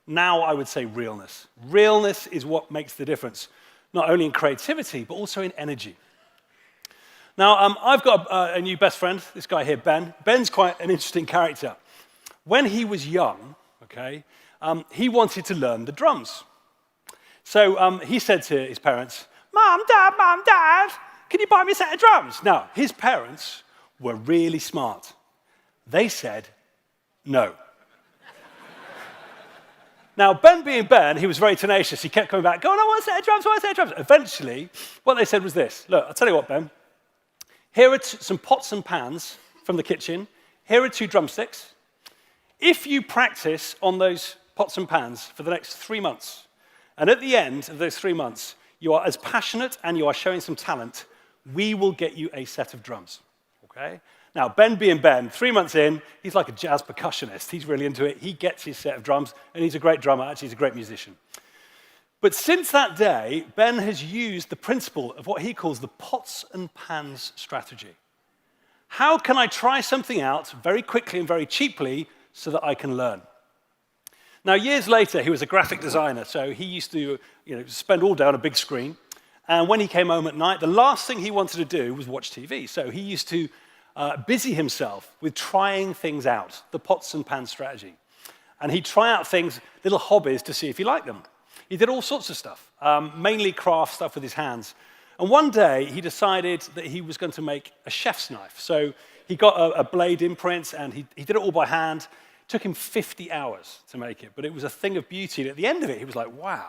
Now I would say realness. Realness is what makes the difference, not only in creativity, but also in energy. Now, I've got a new best friend, this guy here, Ben. Ben's quite an interesting character. When he was young, okay, he wanted to learn the drums. So he said to his parents, Mom, Dad, can you buy me a set of drums? Now, his parents were really smart. They said no. Now, Ben being Ben, he was very tenacious. He kept coming back, going, I want a set of drums, I want a set of drums. Eventually, what they said was this. Look, I'll tell you what, Ben. Here are some pots and pans from the kitchen. Here are 2 drumsticks. If you practice on those pots and pans for the next 3 months, and at the end of those 3 months, you are as passionate and you are showing some talent, we will get you a set of drums, okay? Now, Ben being Ben, 3 months in, he's like a jazz percussionist. He's really into it. He gets his set of drums, and he's a great drummer. Actually, he's a great musician. But since that day, Ben has used the principle of what he calls the pots and pans strategy. How can I try something out very quickly and very cheaply so that I can learn? Now, years later, he was a graphic designer, so he used to spend all day on a big screen. And when he came home at night, the last thing he wanted to do was watch TV. So he used to busy himself with trying things out, the pots and pans strategy. And he'd try out things, little hobbies, to see if he liked them. He did all sorts of stuff, mainly craft stuff with his hands. And one day, he decided that he was going to make a chef's knife. So he got a blade imprint, and he did it all by hand. It took him 50 hours to make it, but it was a thing of beauty. And at the end of it, he was like, wow,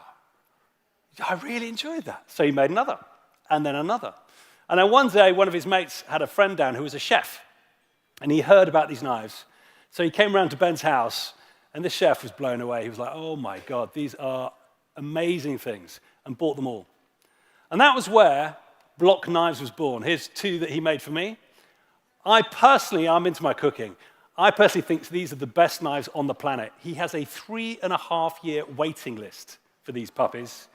I really enjoyed that. So he made another, and then another. And then one day, one of his mates had a friend down who was a chef, and he heard about these knives. So he came around to Ben's house, and this chef was blown away. He was like, oh my God, these are amazing things, and bought them all. And that was where Block Knives was born. Here's 2 that he made for me. I'm into my cooking. I personally think these are the best knives on the planet. He has a 3.5-year waiting list for these puppies.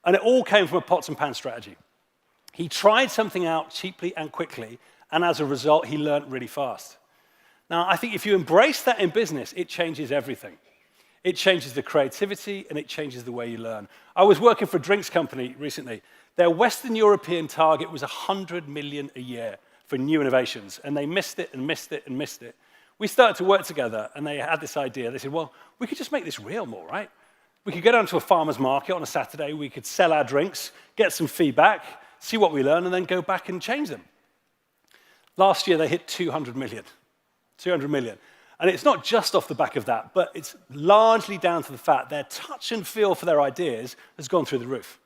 And it all came from a pots and pans strategy. He tried something out cheaply and quickly, and as a result, he learned really fast. Now, I think if you embrace that in business, it changes everything. It changes the creativity, and it changes the way you learn. I was working for a drinks company recently. Their Western European target was 100 million a year for new innovations, and they missed it and missed it and missed it. We started to work together, and they had this idea. They said, well, we could just make this real more, right? We could go down to a farmer's market on a Saturday. We could sell our drinks, get some feedback, see what we learn, and then go back and change them. Last year, they hit 200 million. 200 million. And it's not just off the back of that, but it's largely down to the fact their touch and feel for their ideas has gone through the roof.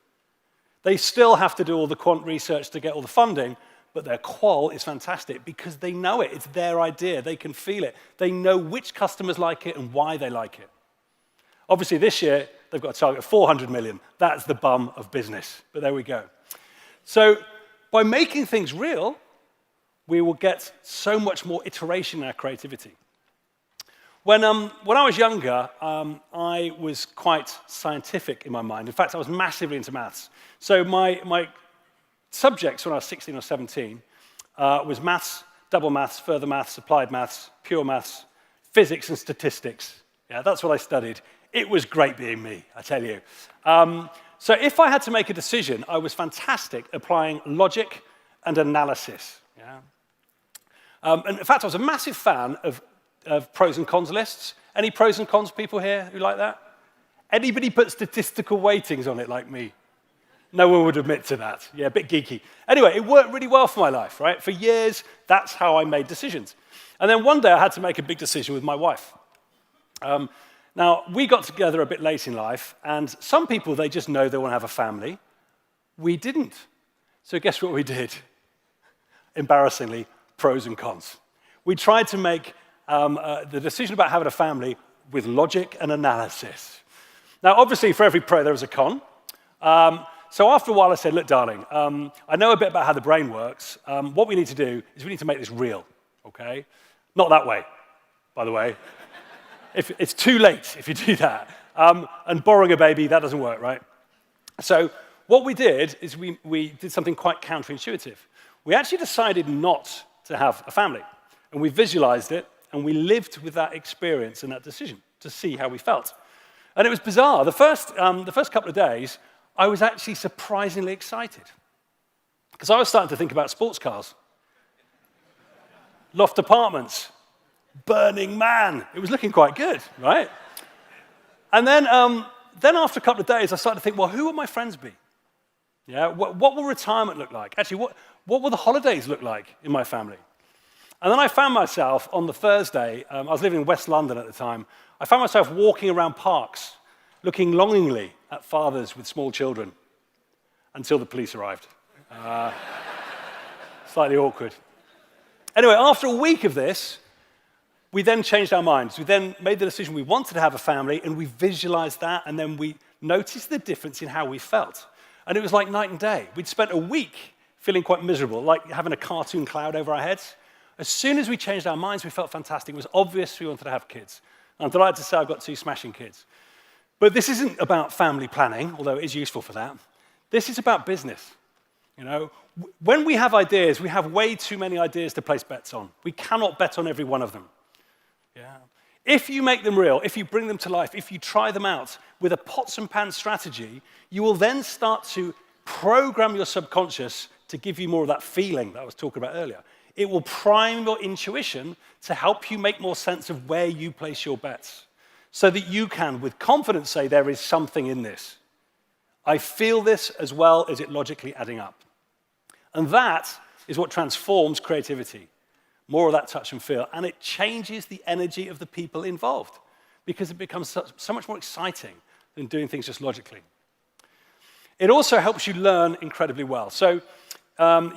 They still have to do all the quant research to get all the funding, but their qual is fantastic because they know it. It's their idea. They can feel it. They know which customers like it and why they like it. Obviously, this year, they've got a target of 400 million. That's the bum of business, but there we go. So by making things real, we will get so much more iteration in our creativity. When I was younger, I was quite scientific in my mind. In fact, I was massively into maths. So my subjects when I was 16 or 17 was maths, double maths, further maths, applied maths, pure maths, physics and statistics. Yeah, that's what I studied. It was great being me, I tell you. So if I had to make a decision, I was fantastic applying logic and analysis. Yeah? And in fact, I was a massive fan of pros and cons lists. Any pros and cons people here who like that? Anybody put statistical weightings on it like me? No one would admit to that. Yeah, a bit geeky. Anyway, it worked really well for my life, right? For years, that's how I made decisions. And then one day I had to make a big decision with my wife. Now, we got together a bit late in life, and some people, they just know they want to have a family. We didn't. So guess what we did? Embarrassingly, pros and cons. We tried to make the decision about having a family with logic and analysis. Now, obviously, for every pro, there was a con. So after a while, I said, look, darling, I know a bit about how the brain works. What we need to do is we need to make this real, okay? Not that way, by the way. It's too late if you do that. And borrowing a baby, that doesn't work, right? So what we did is we did something quite counterintuitive. We actually decided not to have a family. And we visualized it, and we lived with that experience and that decision to see how we felt. And it was bizarre. The first couple of days, I was actually surprisingly excited. Because I was starting to think about sports cars, loft apartments, Burning Man. It was looking quite good, right? And then after a couple of days, I started to think, well, who will my friends be? Yeah, what will retirement look like? Actually, what will the holidays look like in my family? And then I found myself on the Thursday, I was living in West London at the time, I found myself walking around parks, looking longingly at fathers with small children until the police arrived. Slightly awkward. Anyway, after a week of this, we then changed our minds. We then made the decision we wanted to have a family, and we visualized that, and then we noticed the difference in how we felt. And it was like night and day. We'd spent a week feeling quite miserable, like having a cartoon cloud over our heads. As soon as we changed our minds, we felt fantastic. It was obvious we wanted to have kids. I'm delighted to say I've got 2 smashing kids. But this isn't about family planning, although it is useful for that. This is about business. You know, when we have ideas, we have way too many ideas to place bets on. We cannot bet on every one of them. Yeah. If you make them real, if you bring them to life, if you try them out with a pots and pans strategy, you will then start to program your subconscious to give you more of that feeling that I was talking about earlier. It will prime your intuition to help you make more sense of where you place your bets so that you can, with confidence, say there is something in this. I feel this as well as it logically adding up. And that is what transforms creativity. More of that touch and feel, and it changes the energy of the people involved because it becomes so much more exciting than doing things just logically. It also helps you learn incredibly well. So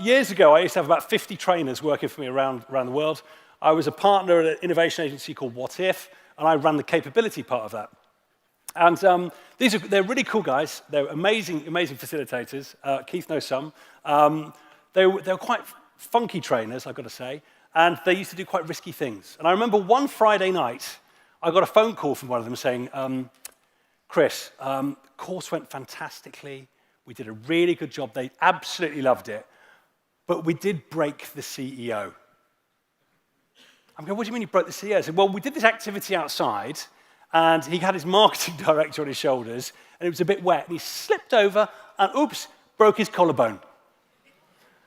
years ago, I used to have about 50 trainers working for me around the world. I was a partner at an innovation agency called What If, and I ran the capability part of that. And they're really cool guys. They're amazing facilitators. Keith knows some. They were quite funky trainers, I've got to say. And they used to do quite risky things. And I remember one Friday night, I got a phone call from one of them saying, Chris, course went fantastically. We did a really good job. They absolutely loved it. But we did break the CEO. I'm going, what do you mean you broke the CEO? I said, well, we did this activity outside, and he had his marketing director on his shoulders, and it was a bit wet. And he slipped over, and oops, broke his collarbone.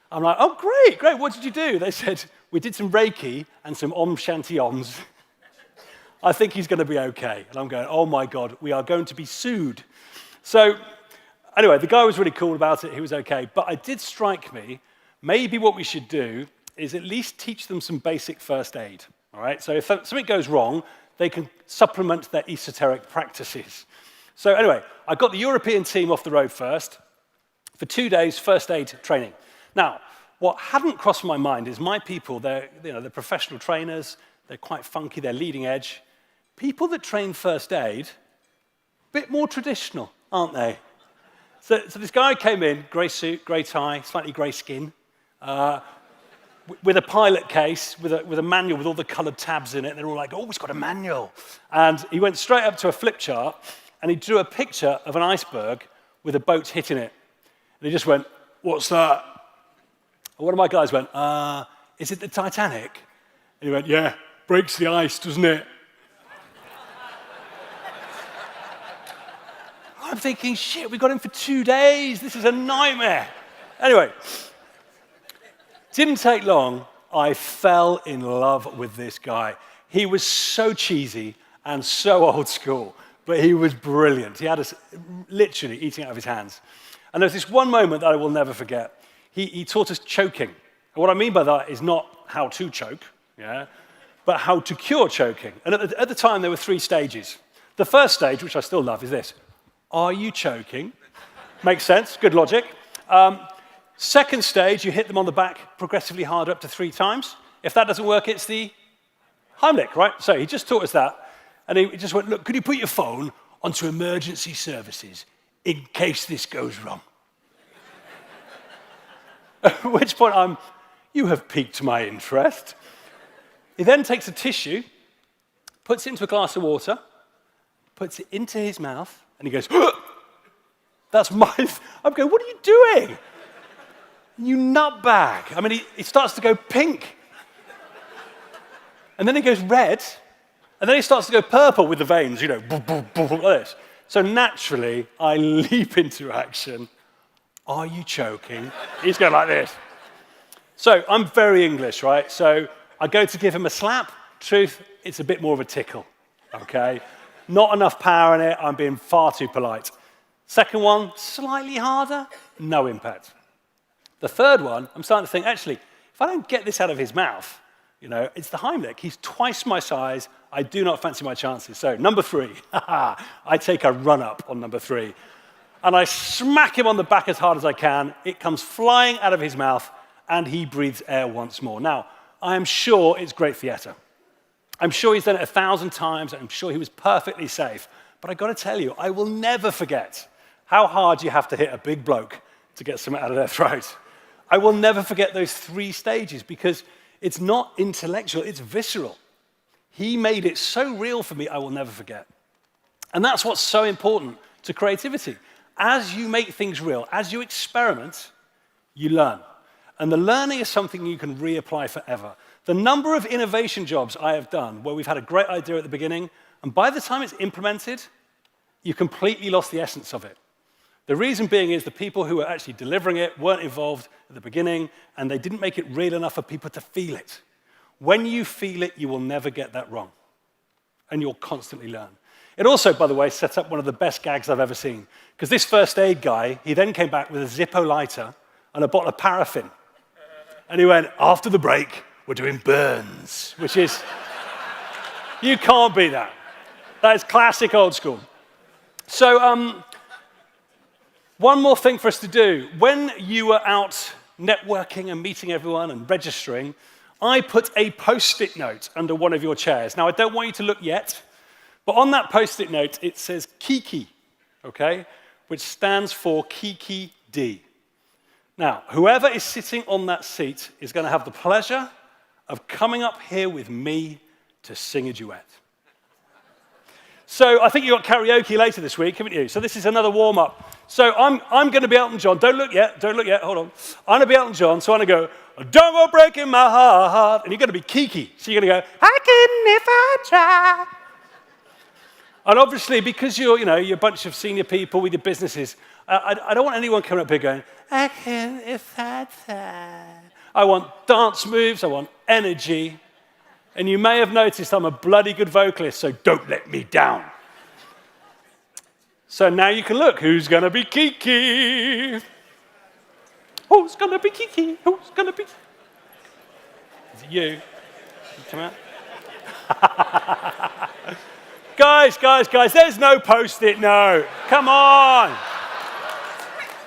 I'm like, oh, great, what did you do? They said, we did some Reiki and some Om Shanti Oms. I think he's going to be okay. And I'm going, oh my God, we are going to be sued. So anyway, the guy was really cool about it. He was okay. But it did strike me, maybe what we should do is at least teach them some basic first aid. All right? So if something goes wrong, they can supplement their esoteric practices. So anyway, I got the European team off the road first for 2 days first aid training. Now, what hadn't crossed my mind is my people, they're professional trainers, they're quite funky, they're leading edge. People that train first aid, a bit more traditional, aren't they? So this guy came in, grey suit, grey tie, slightly grey skin, with a pilot case, with a manual with all the coloured tabs in it, and they're all like, oh, it's got a manual. And he went straight up to a flip chart, and he drew a picture of an iceberg with a boat hitting it. And he just went, what's that? And one of my guys went, is it the Titanic? And he went, yeah, breaks the ice, doesn't it? I'm thinking, shit, we got him for 2 days. This is a nightmare. Anyway, didn't take long. I fell in love with this guy. He was so cheesy and so old school, but he was brilliant. He had us literally eating out of his hands. And there's this one moment that I will never forget. He taught us choking. And what I mean by that is not how to choke, but how to cure choking. And at the time, there were 3 stages. The first stage, which I still love, is this. Are you choking? Makes sense, good logic. Second stage, you hit them on the back progressively harder up to 3 times. If that doesn't work, it's the Heimlich, right? So he just taught us that. And he just went, look, could you put your phone onto emergency services in case this goes wrong? At which point you have piqued my interest. He then takes a tissue, puts it into a glass of water, puts it into his mouth, and he goes, that's my... I'm going, what are you doing? You nutbag. I mean, he starts to go pink. And then he goes red. And then he starts to go purple with the veins, boom, boom, boom, like this. So naturally, I leap into action. Are you choking? He's going like this. So I'm very English, right? So I go to give him a slap. Truth, it's a bit more of a tickle, okay? Not enough power in it. I'm being far too polite. Second one, slightly harder, no impact. The third one, I'm starting to think, actually, if I don't get this out of his mouth, it's the Heimlich. He's twice my size. I do not fancy my chances. So number 3, I take a run-up on number 3. And I smack him on the back as hard as I can. It comes flying out of his mouth, and he breathes air once more. Now, I am sure it's great theater. I'm sure he's done it 1,000 times. I'm sure he was perfectly safe. But I've got to tell you, I will never forget how hard you have to hit a big bloke to get something out of their throat. I will never forget those 3 stages because it's not intellectual, it's visceral. He made it so real for me, I will never forget. And that's what's so important to creativity. As you make things real, as you experiment, you learn. And the learning is something you can reapply forever. The number of innovation jobs I have done where we've had a great idea at the beginning, and by the time it's implemented, you completely lost the essence of it. The reason being is the people who were actually delivering it weren't involved at the beginning, and they didn't make it real enough for people to feel it. When you feel it, you will never get that wrong, and you'll constantly learn. It also, by the way, set up one of the best gags I've ever seen, because this first aid guy, he then came back with a Zippo lighter and a bottle of paraffin. And he went, after the break, we're doing burns, which is, you can't beat that. That is classic old school. So, one more thing for us to do. When you were out networking and meeting everyone and registering, I put a Post-it note under one of your chairs. Now, I don't want you to look yet, but on that Post-it note, it says Kiki, okay, which stands for Kiki D. Now, whoever is sitting on that seat is going to have the pleasure of coming up here with me to sing a duet. So I think you've got karaoke later this week, haven't you? So this is another warm-up. So I'm going to be Elton John. Don't look yet, hold on. I'm going to be Elton John, so I'm going to go, don't go breaking my heart. And you're going to be Kiki. So you're going to go, I couldn't if I tried. And obviously, because you're a bunch of senior people with your businesses, I don't want anyone coming up here going, I can if I tried. I want dance moves, I want energy. And you may have noticed I'm a bloody good vocalist, so don't let me down. So now you can look, who's going to be Kiki? Who's going to be Kiki? Who's going to be? Is it you? Come out. Guys, there's no Post-it note. Come on.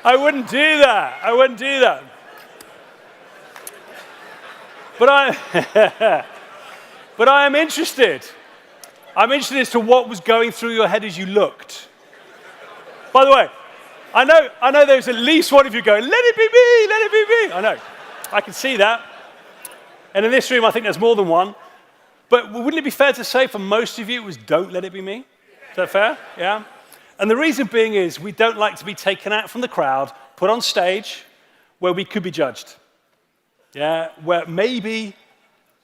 I wouldn't do that. But I am interested. I'm interested as to what was going through your head as you looked. By the way, I know there's at least one of you going, let it be me, let it be me. I know. I can see that. And in this room, I think there's more than one. But wouldn't it be fair to say for most of you it was don't let it be me? Is that fair? Yeah? And the reason being is we don't like to be taken out from the crowd, put on stage, where we could be judged. Yeah? Where maybe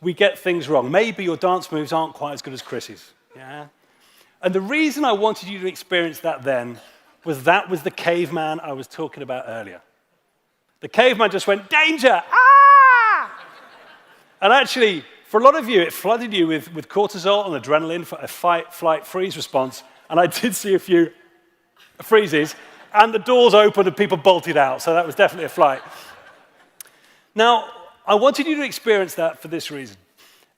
we get things wrong. Maybe your dance moves aren't quite as good as Chris's. Yeah? And the reason I wanted you to experience that then that was the caveman I was talking about earlier. The caveman just went, danger, ah! And actually, for a lot of you, it flooded you with cortisol and adrenaline for a fight, flight, freeze response. And I did see a few freezes, and the doors opened and people bolted out. So that was definitely a flight. Now, I wanted you to experience that for this reason.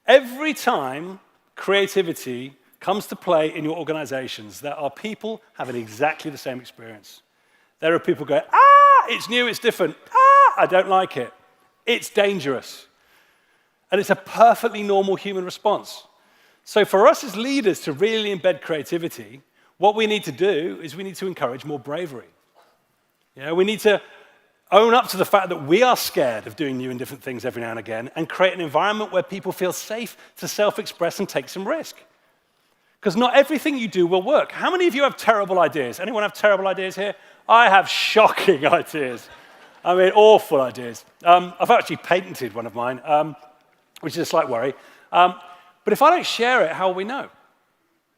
Every time creativity comes to play in your organizations, there are people having exactly the same experience. There are people going, ah, it's new, it's different. Ah, I don't like it. It's dangerous. And it's a perfectly normal human response. So for us as leaders to really embed creativity, what we need to do is we need to encourage more bravery. You know, we need to own up to the fact that we are scared of doing new and different things every now and again and create an environment where people feel safe to self-express and take some risk. Because not everything you do will work. How many of you have terrible ideas? Anyone have terrible ideas here? I have shocking ideas. I mean, awful ideas. I've actually patented one of mine, which is a slight worry. But if I don't share it, how will we know?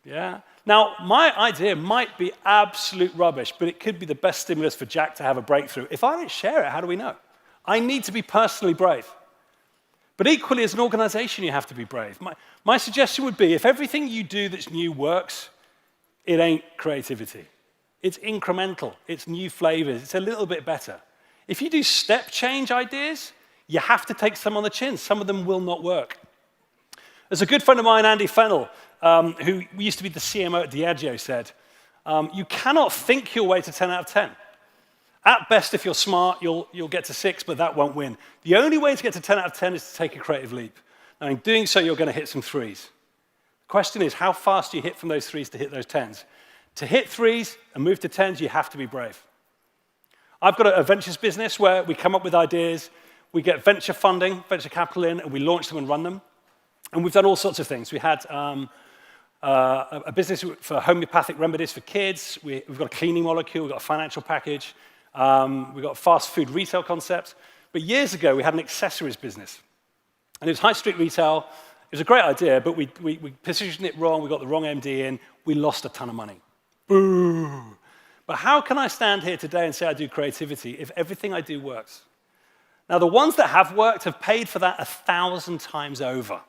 Yeah. Now, my idea might be absolute rubbish, but it could be the best stimulus for Jack to have a breakthrough. If I don't share it, how do we know? I need to be personally brave. But equally, as an organization, you have to be brave. My suggestion would be, if everything you do that's new works, it ain't creativity. It's incremental. It's new flavors. It's a little bit better. If you do step change ideas, you have to take some on the chin. Some of them will not work. There's a good friend of mine, Andy Fennell, who used to be the CMO at Diageo, said, you cannot think your way to 10 out of 10. At best, if you're smart, you'll get to 6, but that won't win. The only way to get to 10 out of 10 is to take a creative leap. Now, in doing so, you're going to hit some 3s. The question is, how fast do you hit from those 3s to hit those 10s? To hit 3s and move to 10s, you have to be brave. I've got a ventures business where we come up with ideas, we get venture funding, venture capital in, and we launch them and run them. And we've done all sorts of things. We had a business for homeopathic remedies for kids. We've got a cleaning molecule. We've got a financial package. We've got fast food retail concepts. But years ago, we had an accessories business. And it was high street retail. It was a great idea, but we positioned it wrong. We got the wrong MD in. We lost a ton of money. Boo! But how can I stand here today and say I do creativity if everything I do works? Now, the ones that have worked have paid for that 1,000 times over.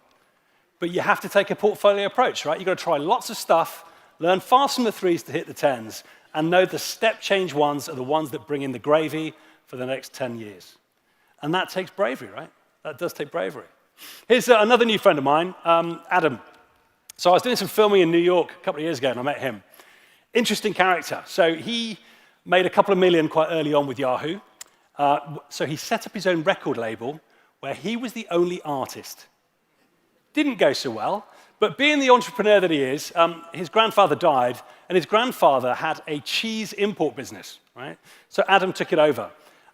But you have to take a portfolio approach, right? You've got to try lots of stuff, learn fast from the 3s to hit the 10s, and know the step change ones are the ones that bring in the gravy for the next 10 years. And that takes bravery, right? That does take bravery. Here's another new friend of mine, Adam. So I was doing some filming in New York a couple of years ago, and I met him. Interesting character. So he made a couple of million quite early on with Yahoo. So he set up his own record label where he was the only artist. Didn't go so well, but being the entrepreneur that he is, his grandfather died, and his grandfather had a cheese import business, right? So Adam took it over.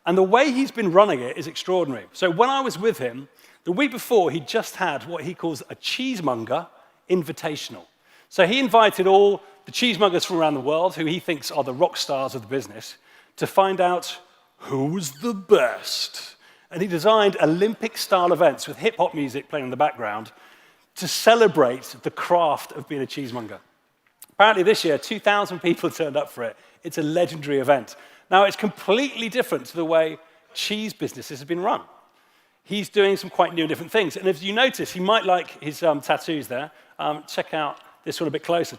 And the way he's been running it is extraordinary. So when I was with him, the week before, he just had what he calls a cheesemonger invitational. So he invited all the cheesemongers from around the world, who he thinks are the rock stars of the business, to find out who was the best. And he designed Olympic-style events with hip-hop music playing in the background to celebrate the craft of being a cheesemonger. Apparently this year, 2,000 people turned up for it. It's a legendary event. Now, it's completely different to the way cheese businesses have been run. He's doing some quite new and different things. And if you notice, he might like his tattoos there. Check out this one a bit closer.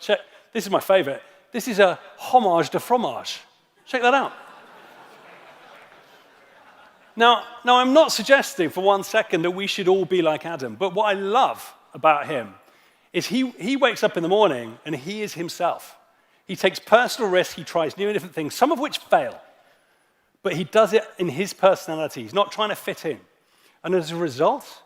This is my favorite. This is a homage de fromage. Check that out. Now, I'm not suggesting for 1 second that we should all be like Adam, but what I love about him is he wakes up in the morning and he is himself. He takes personal risks, he tries new and different things, some of which fail, but he does it in his personality. He's not trying to fit in. And as a result,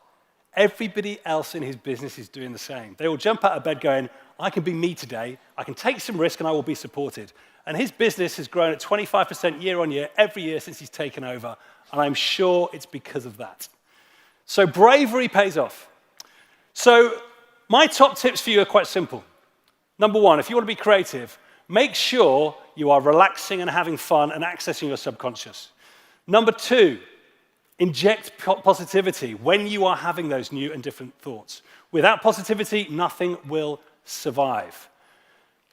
everybody else in his business is doing the same. They all jump out of bed going, I can be me today, I can take some risk and I will be supported. And his business has grown at 25% year on year, every year since he's taken over, and I'm sure it's because of that. So bravery pays off. So my top tips for you are quite simple. Number 1, if you want to be creative, make sure you are relaxing and having fun and accessing your subconscious. Number 2, inject positivity when you are having those new and different thoughts. Without positivity, nothing will survive.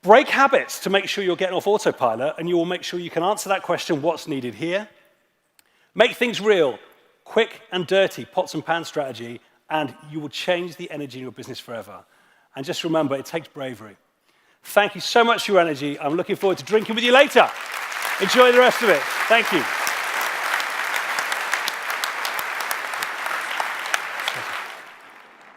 Break habits to make sure you're getting off autopilot, and you will make sure you can answer that question, what's needed here? Make things real, quick and dirty, pots and pans strategy, and you will change the energy in your business forever. And just remember, it takes bravery. Thank you so much for your energy. I'm looking forward to drinking with you later. Enjoy the rest of it. Thank you.